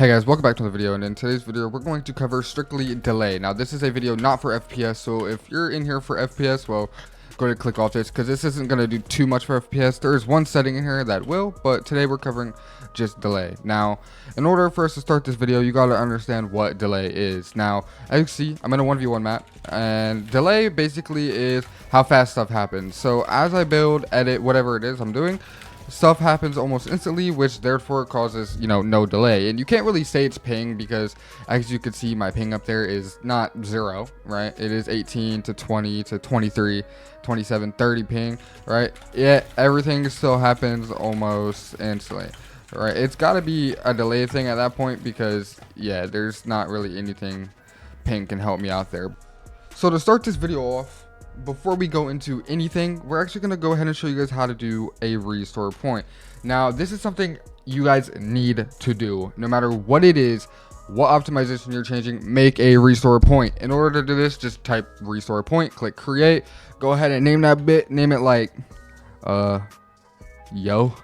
Hey guys, welcome back to the video, and in today's video we're going to cover strictly delay. Now this is a video not for FPS, so if you're in here for FPS, well, go ahead and click off this because this isn't going to do too much for FPS. There is one setting in here that will, but today we're covering just delay. Now, in order for us to start this video, you got to understand what delay is. Now, as you see, I'm in a 1v1 map, and delay basically is how fast stuff happens. So as I build, edit, whatever it is I'm doing, stuff happens almost instantly, which therefore causes, no delay. And you can't really say it's ping because, as you can see, my ping up there is not 0, right? It is 18 to 20 to 23, 27, 30 ping, right? Yeah, everything still happens almost instantly, right? It's got to be a delay thing at that point because, yeah, there's not really anything ping can help me out there. So to start this video off, before we go into anything, we're actually going to go ahead and show you guys how to do a restore point. Now, this is something you guys need to do no matter what it is, what optimization you're changing. Make a restore point. In order to do this, just type restore point, click create, go ahead and name that bit, name it like yo.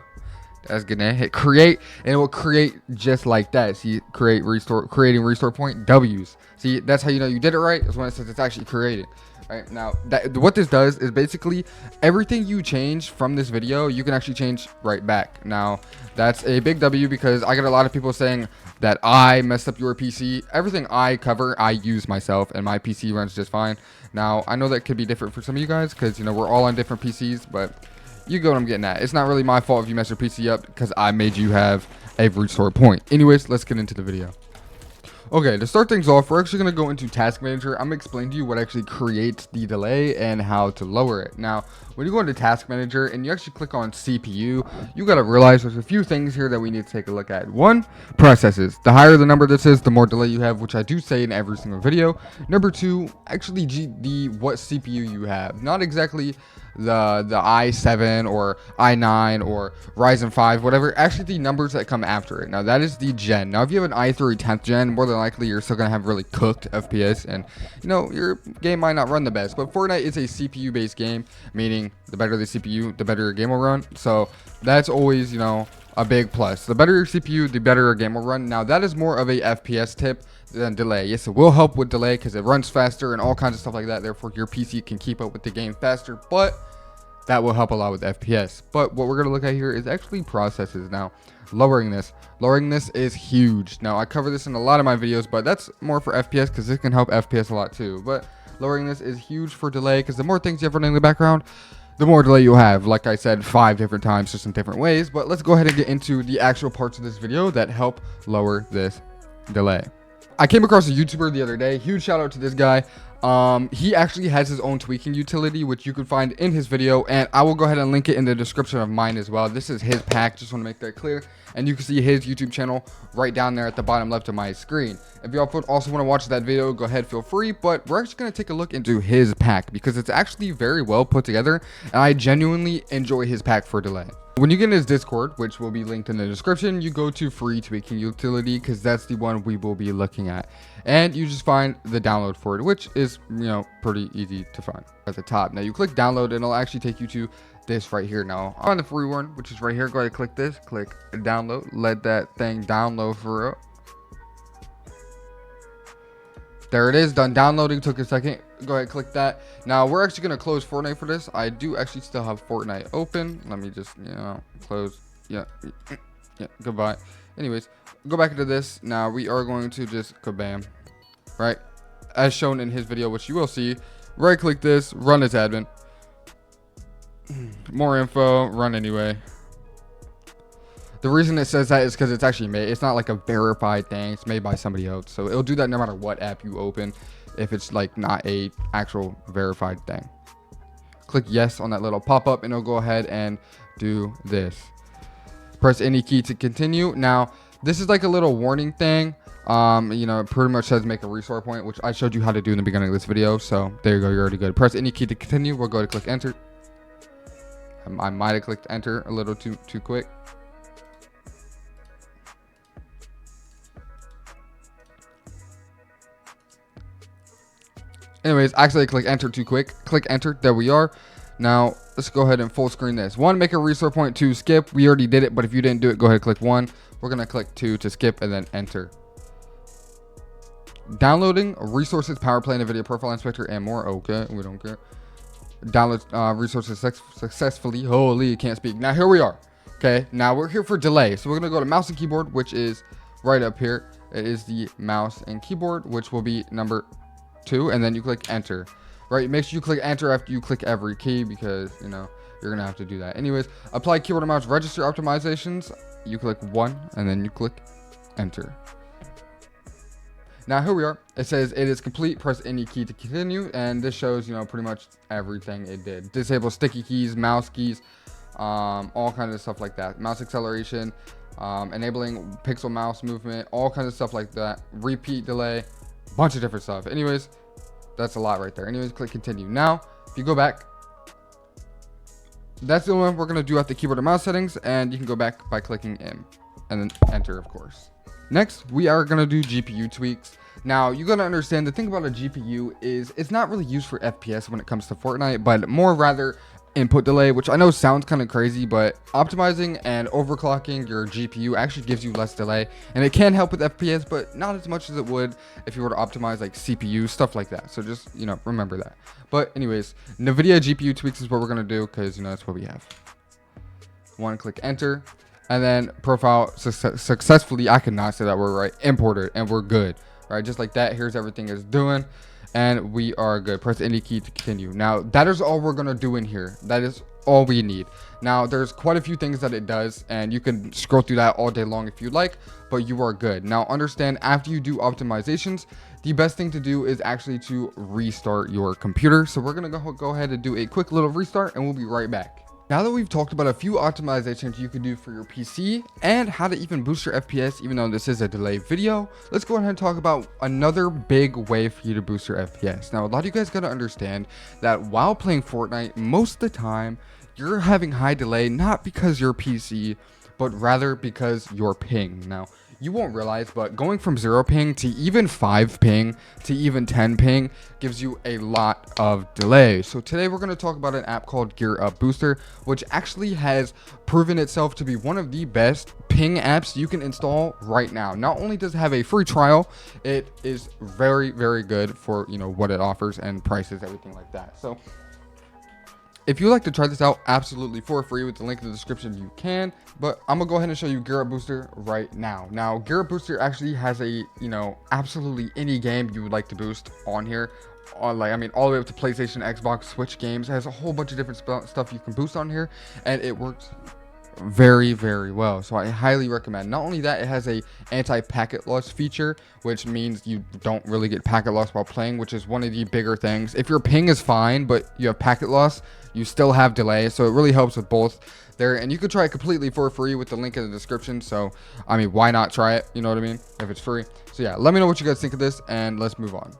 That's gonna hit create, and it will create just like that. See, create restore, creating restore point W's. See, that's how you know you did it right, is when it says it's actually created. Right now, what this does is basically everything you change from this video, you can actually change right back. Now, that's a big W because I get a lot of people saying that I messed up your PC. Everything I cover, I use myself, and my PC runs just fine. Now, I know that could be different for some of you guys because, we're all on different PCs, but you get what I'm getting at. It's not really my fault if you mess your PC up because I made you have a restore point. Anyways, let's get into the video. Okay, to start things off, we're actually going to go into Task Manager. I'm going to explain to you what actually creates the delay and how to lower it. Now, when you go into Task Manager and you actually click on CPU, you got to realize there's a few things here that we need to take a look at. One, processes. The higher the number this is, the more delay you have, which I do say in every single video. Number two, actually what CPU you have. Not exactly the i7 or i9 or Ryzen 5, whatever. Actually, the numbers that come after it. Now, that is the gen. Now, if you have an i3 10th gen, more than likely you're still gonna have really cooked FPS, and your game might not run the best. But Fortnite is a CPU based game, meaning the better the CPU, the better your game will run. So that's always a big plus. The better your CPU, the better your game will run. Now, that is more of a FPS tip than delay. Yes, it will help with delay because it runs faster and all kinds of stuff like that. Therefore, your PC can keep up with the game faster, but that will help a lot with FPS. But what we're going to look at here is actually processes. Now, lowering this is huge. Now, I cover this in a lot of my videos, but that's more for FPS because it can help FPS a lot too. But lowering this is huge for delay because the more things you have running in the background, the more delay you'll have. Like I said 5 different times, just in different ways. But let's go ahead and get into the actual parts of this video that help lower this delay. I came across a YouTuber the other day. Huge shout out to this guy. He actually has his own tweaking utility, which you can find in his video, and I will go ahead and link it in the description of mine as well. This is his pack, just want to make that clear, and you can see his YouTube channel right down there at the bottom left of my screen. If y'all also want to watch that video, go ahead, feel free. But we're actually going to take a look into his pack because it's actually very well put together, and I genuinely enjoy his pack for delay. When you get in his Discord, which will be linked in the description, you go to free tweaking utility because that's the one we will be looking at, and you just find the download for it, which is pretty easy to find at the top. Now you click download and it'll actually take you to this right here. Now on the free one, which is right here, go ahead and click this, click download, let that thing download for real. There it is, done downloading. Took a second. Go ahead, click that. Now we're actually going to close Fortnite for this. I do actually still have Fortnite open. Let me just close. Yeah, goodbye. Anyways, go back into this. Now we are going to just kabam, right, as shown in his video, which you will see. Right click this, run as admin, more info, run anyway. The reason it says that is because it's actually made. It's not like a verified thing. It's made by somebody else. So it'll do that no matter what app you open if it's like not a actual verified thing. Click yes on that little pop-up and it'll go ahead and do this. Press any key to continue. Now, this is like a little warning thing. It pretty much says make a restore point, which I showed you how to do in the beginning of this video. So there you go. You're already good. Press any key to continue. We'll go to click enter. I might have clicked enter a little too quick. Anyways, actually I click enter too quick. Click enter. There we are. Now let's go ahead and full screen this. 1, make a restore point. 2, skip. We already did it, but if you didn't do it, go ahead and click 1. we're going to click 2 to skip and then enter. Downloading resources, power play, NVIDIA profile inspector, and more. Okay, we don't care. Download resources successfully. Holy, can't speak. Now here we are. Okay, now we're here for delay. So we're gonna go to mouse and keyboard, which is right up here. It is the mouse and keyboard, which will be number 2, and then you click enter. Right, make sure you click enter after you click every key, because you know you're gonna have to do that. Anyways, apply keyboard and mouse register optimizations. You click 1, and then you click enter. Now here we are. It says it is complete. Press any key to continue, and this shows, you know, pretty much everything it did. Disable sticky keys, mouse keys, all kinds of stuff like that. Mouse acceleration, enabling pixel mouse movement, all kinds of stuff like that. Repeat delay, bunch of different stuff. Anyways, that's a lot right there. Anyways, click continue. Now, if you go back, that's the only one we're gonna do at the keyboard and mouse settings, and you can go back by clicking M, and then enter, of course. Next, we are going to do GPU tweaks. Now, you got to understand, the thing about a GPU is it's not really used for FPS when it comes to Fortnite, but more rather input delay, which I know sounds kind of crazy, but optimizing and overclocking your GPU actually gives you less delay, and it can help with FPS, but not as much as it would if you were to optimize like CPU, stuff like that. So just, you know, remember that. But anyways, NVIDIA GPU tweaks is what we're going to do, because, you know, that's what we have. One, click enter. And then profile successfully, I cannot say that word right, imported, and we're good. Right, just like that. Here's everything it's doing, and we are good. Press any key to continue. Now, that is all we're gonna do in here. That is all we need. Now, there's quite a few things that it does, and you can scroll through that all day long if you like, but you are good. Now, understand, after you do optimizations, the best thing to do is actually to restart your computer. So we're gonna go ahead and do a quick little restart, and we'll be right back. Now that we've talked about a few optimizations you can do for your PC and how to even boost your FPS, even though this is a delayed video, let's go ahead and talk about another big way for you to boost your FPS. Now, a lot of you guys got to understand that while playing Fortnite, most of the time, you're having high delay, not because your PC, but rather because your ping. Now, you won't realize, but going from 0 ping to even 5 ping to even 10 ping gives you a lot of delay. So today we're going to talk about an app called Gear Up Booster, which actually has proven itself to be one of the best ping apps you can install right now. Not only does it have a free trial, it is very, very good for, you know, what it offers and prices, everything like that. So if you'd like to try this out absolutely for free with the link in the description, you can, but I'm gonna go ahead and show you Gear Up Booster right now. Now, Gear Up Booster actually has a, you know, absolutely any game you would like to boost on here. Like, I mean, all the way up to PlayStation, Xbox, Switch games. It has a whole bunch of different stuff you can boost on here, and it works very, very well. So I highly recommend. Not only that, it has a anti-packet loss feature, which means you don't really get packet loss while playing, which is one of the bigger things. If your ping is fine but you have packet loss, you still have delay, so it really helps with both there. And you could try it completely for free with the link in the description. So I mean, why not try it? You know what I mean, if it's free. So yeah, let me know what you guys think of this, and let's move on.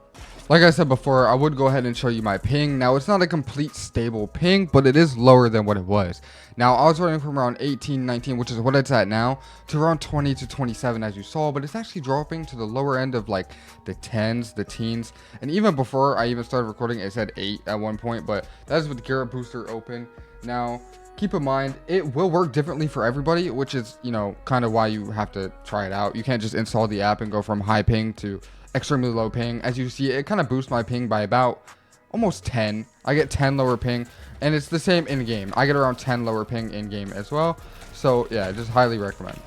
Like I said before, I would go ahead and show you my ping. Now, it's not a complete stable ping, but it is lower than what it was. Now, I was running from around 18, 19, which is what it's at now, to around 20 to 27, as you saw, but it's actually dropping to the lower end of like the 10s, the teens. And even before I even started recording, it said 8 at one point, but that is with Gear Up Booster open. Now, keep in mind, it will work differently for everybody, which is, you know, kind of why you have to try it out. You can't just install the app and go from high ping to extremely low ping. As you see, it kind of boosts my ping by about almost 10. I get 10 lower ping, and it's the same in game. I get around 10 lower ping in game as well. So yeah, just highly recommend.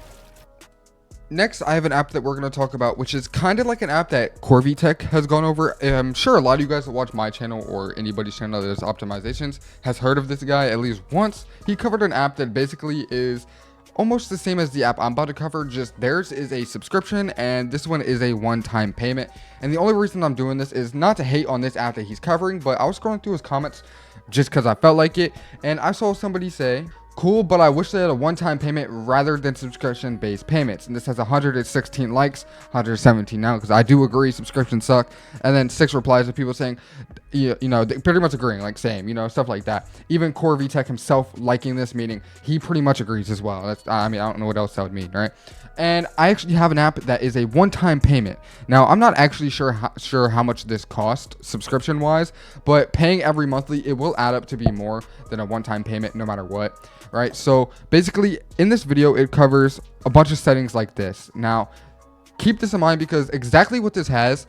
Next, I have an app that we're going to talk about, which is kind of like an app that Corby Tech has gone over. I'm sure a lot of you guys that watch my channel or anybody's channel that does optimizations has heard of this guy at least once. He covered an app that basically is almost the same as the app I'm about to cover, just theirs is a subscription and this one is a one-time payment. And the only reason I'm doing this is not to hate on this app that he's covering, but I was scrolling through his comments just because I felt like it, and I saw somebody say, cool, but I wish they had a one-time payment rather than subscription-based payments. And this has 116 likes, 117 now, because I do agree subscriptions suck. And then 6 replies of people saying, pretty much agreeing, like same, stuff like that. Even Core VTech himself liking this, meaning he pretty much agrees as well. I don't know what else that would mean, right? And I actually have an app that is a one-time payment. Now, I'm not actually sure how much this cost subscription-wise, but paying every monthly, it will add up to be more than a one-time payment no matter what, right? So basically, in this video, it covers a bunch of settings like this. Now, keep this in mind because exactly what this app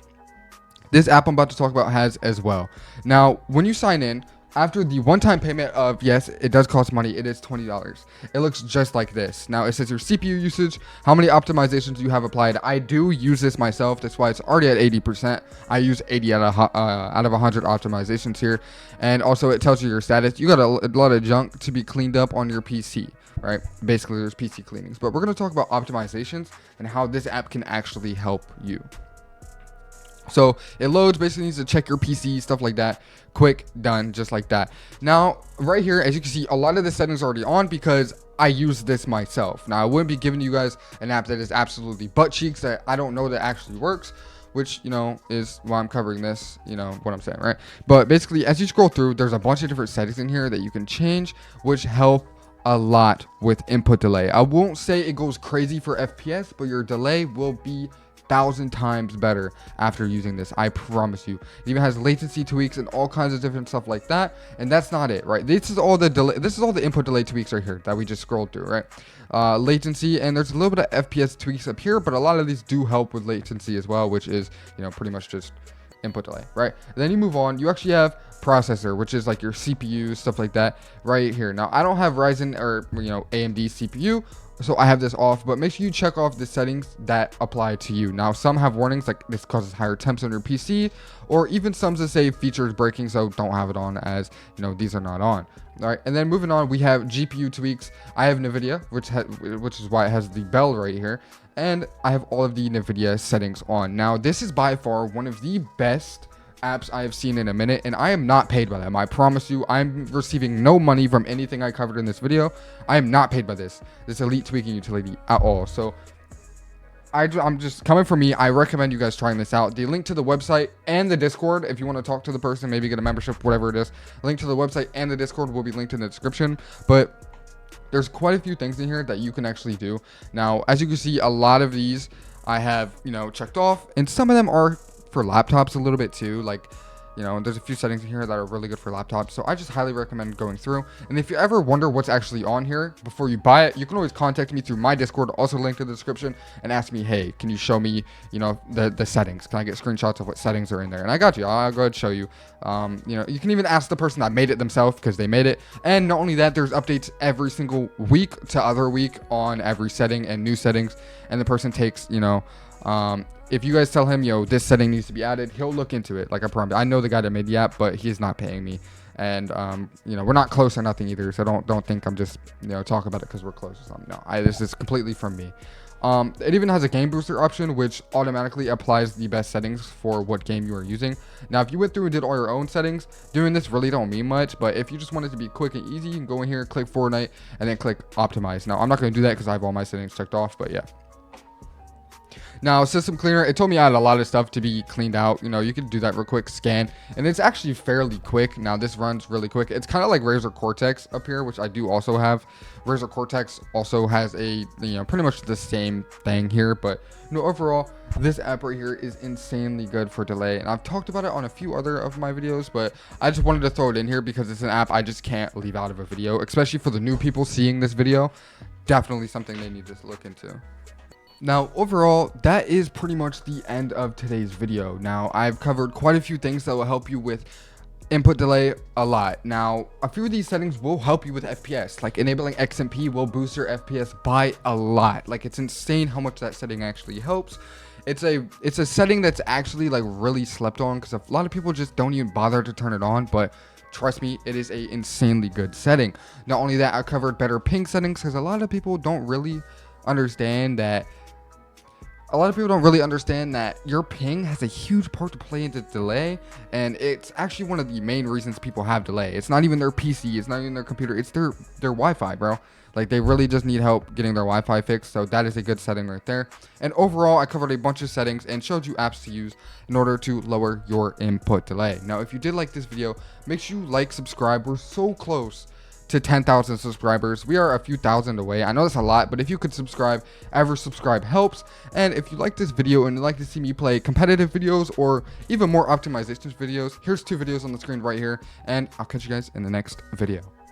I'm about to talk about has as well. Now, when you sign in, after the one-time payment of, yes, it does cost money, it is $20. It looks just like this. Now, it says your CPU usage, how many optimizations you have applied. I do use this myself. That's why it's already at 80%. I use 80 out of 100 optimizations here. And also, it tells you your status. You got a lot of junk to be cleaned up on your PC, right? Basically, there's PC cleanings. But we're going to talk about optimizations and how this app can actually help you. So it loads, basically needs to check your PC, stuff like that. Quick, done, just like that. Now, right here, as you can see, a lot of the settings are already on because I use this myself. Now, I wouldn't be giving you guys an app that is absolutely butt cheeks that I don't know that actually works, which, is why I'm covering this, what I'm saying, right? But basically, as you scroll through, there's a bunch of different settings in here that you can change, which help a lot with input delay. I won't say it goes crazy for FPS, but your delay will be 1,000 times better after using this. I promise you. It even has latency tweaks and all kinds of different stuff like that. And that's not it, right? This is all the delay. This is all the input delay tweaks right here that we just scrolled through, right? Latency, and there's a little bit of FPS tweaks up here, but a lot of these do help with latency as well, which is, pretty much just input delay, right? And then you move on. You actually have processor, which is like your CPU, stuff like that right here. Now, I don't have Ryzen or AMD CPU, so I have this off, but make sure you check off the settings that apply to you. Now, some have warnings like this causes higher temps on your PC, or even some that say features breaking, so don't have it on, as these are not on. All right, and then moving on, we have GPU tweaks. I have NVIDIA, which is why it has the bell right here, and I have all of the NVIDIA settings on. Now, this is by far one of the best apps I have seen in a minute, and I am not paid by them. I promise you, I'm receiving no money from anything I covered in this video. I am not paid by this elite tweaking utility at all. So I'm just coming from me. I recommend you guys trying this out. The link to the website and the Discord, if you want to talk to the person, maybe get a membership, whatever it is, link to the website and the Discord will be linked in the description. But there's quite a few things in here that you can actually do. Now, as you can see, a lot of these I have checked off, and some of them are for laptops a little bit too. Like, there's a few settings in here that are really good for laptops, so I just highly recommend going through. And if you ever wonder what's actually on here before you buy it, you can always contact me through my Discord, also linked in the description, and ask me, hey, can you show me the settings? Can I get screenshots of what settings are in there? And I got you. I'll go ahead and show you. You can even ask the person that made it themselves, because they made it. And not only that, there's updates every single week to other week on every setting and new settings, and the person takes if you guys tell him, this setting needs to be added, he'll look into it. Like I promise. I know the guy that made the app, but he's not paying me. And, we're not close or nothing either. So don't think I'm just, talking about it because we're close or something. No, this is completely from me. It even has a game booster option, which automatically applies the best settings for what game you are using. Now, if you went through and did all your own settings, doing this really don't mean much. But if you just want it to be quick and easy, you can go in here, click FORTNITE, and then click optimize. Now, I'm not going to do that because I have all my settings checked off, but yeah. Now, system cleaner, it told me I had a lot of stuff to be cleaned out. You can do that real quick, scan, and it's actually fairly quick. Now, this runs really quick. It's kind of like Razer Cortex up here, which I do also have. Razer Cortex also has a, pretty much the same thing here, but overall, this app right here is insanely good for delay, and I've talked about it on a few other of my videos, but I just wanted to throw it in here because it's an app I just can't leave out of a video, especially for the new people seeing this video. Definitely something they need to look into. Now, overall, that is pretty much the end of today's video. Now, I've covered quite a few things that will help you with input delay a lot. Now, a few of these settings will help you with FPS. Like enabling XMP will boost your FPS by a lot. Like, it's insane how much that setting actually helps. It's a setting that's actually like really slept on because a lot of people just don't even bother to turn it on, but trust me, it is a insanely good setting. Not only that, I covered better ping settings because a lot of people don't really understand that your ping has a huge part to play into delay, and it's actually one of the main reasons people have delay. It's not even their PC, it's not even their computer, it's their Wi-Fi, bro. Like, they really just need help getting their Wi-Fi fixed. So that is a good setting right there. And overall, I covered a bunch of settings and showed you apps to use in order to lower your input delay. Now, if you did like this video, make sure you like, subscribe. We're so close to 10,000 subscribers. We are a few thousand away. I know that's a lot, but if you could subscribe, ever subscribe helps. And if you like this video and you'd like to see me play competitive videos or even more optimization videos, here's 2 videos on the screen right here, and I'll catch you guys in the next video.